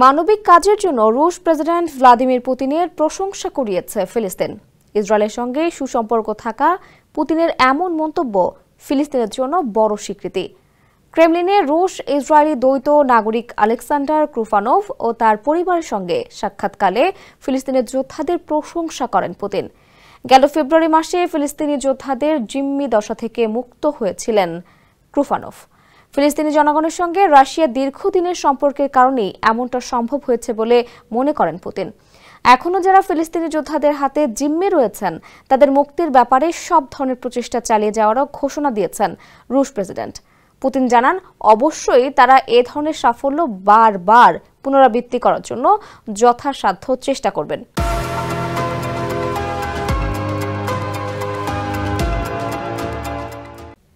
মানবিক কাজের জন্য রুশ প্রেসিডেন্ট ভ্লাদিমির পুতিনের প্রশংসা কুড়িয়েছে ফিলিস্তিন। ইসরায়েলের সঙ্গে সুসম্পর্ক থাকা পুতিনের এমন মন্তব্য ফিলিস্তিনের জন্য বড় স্বীকৃতি। ক্রেমলিনে রুশ ইসরায়েলি দ্বৈত নাগরিক আলেক্সান্ডার ক্রুফানোভ ও তার পরিবারের সঙ্গে সাক্ষাৎকালে ফিলিস্তিনের যোদ্ধাদের প্রশংসা করেন পুতিন। গেল ফেব্রুয়ারি মাসে ফিলিস্তিনি যোদ্ধাদের জিম্মি দশা থেকে মুক্ত হয়েছিলেন ক্রুফানোভ। ফিলিস্তিনি জনগণের সঙ্গে রাশিয়ার দীর্ঘদিনের সম্পর্কের কারণেই এমনটা সম্ভব হয়েছে বলে মনে করেন পুতিন। এখনও যারা ফিলিস্তিনি যোদ্ধাদের হাতে জিম্মি রয়েছেন তাদের মুক্তির ব্যাপারে সব ধরনের প্রচেষ্টা চালিয়ে যাওয়ারও ঘোষণা দিয়েছেন রুশ প্রেসিডেন্ট। পুতিন জানান, অবশ্যই তারা এ ধরনের সাফল্য বারবার পুনরাবৃত্তি করার জন্য যথাসাধ্য চেষ্টা করবেন।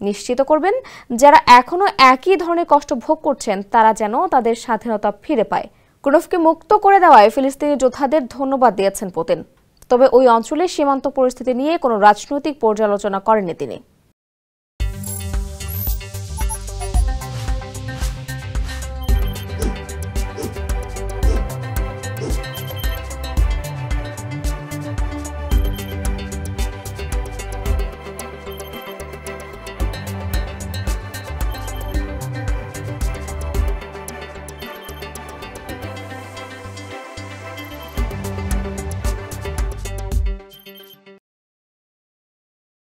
নিশ্চিত করবেন যারা এখনো একই ধরনের কষ্ট ভোগ করছেন তারা যেন তাদের স্বাধীনতা ফিরে পায়। ক্রুফকে মুক্ত করে দেওয়ায় ফিলিস্তিনি যোদ্ধাদের ধন্যবাদ দিয়েছেন পুতিন। তবে ওই অঞ্চলের সীমান্ত পরিস্থিতি নিয়ে কোনো রাজনৈতিক পর্যালোচনা করেননি তিনি।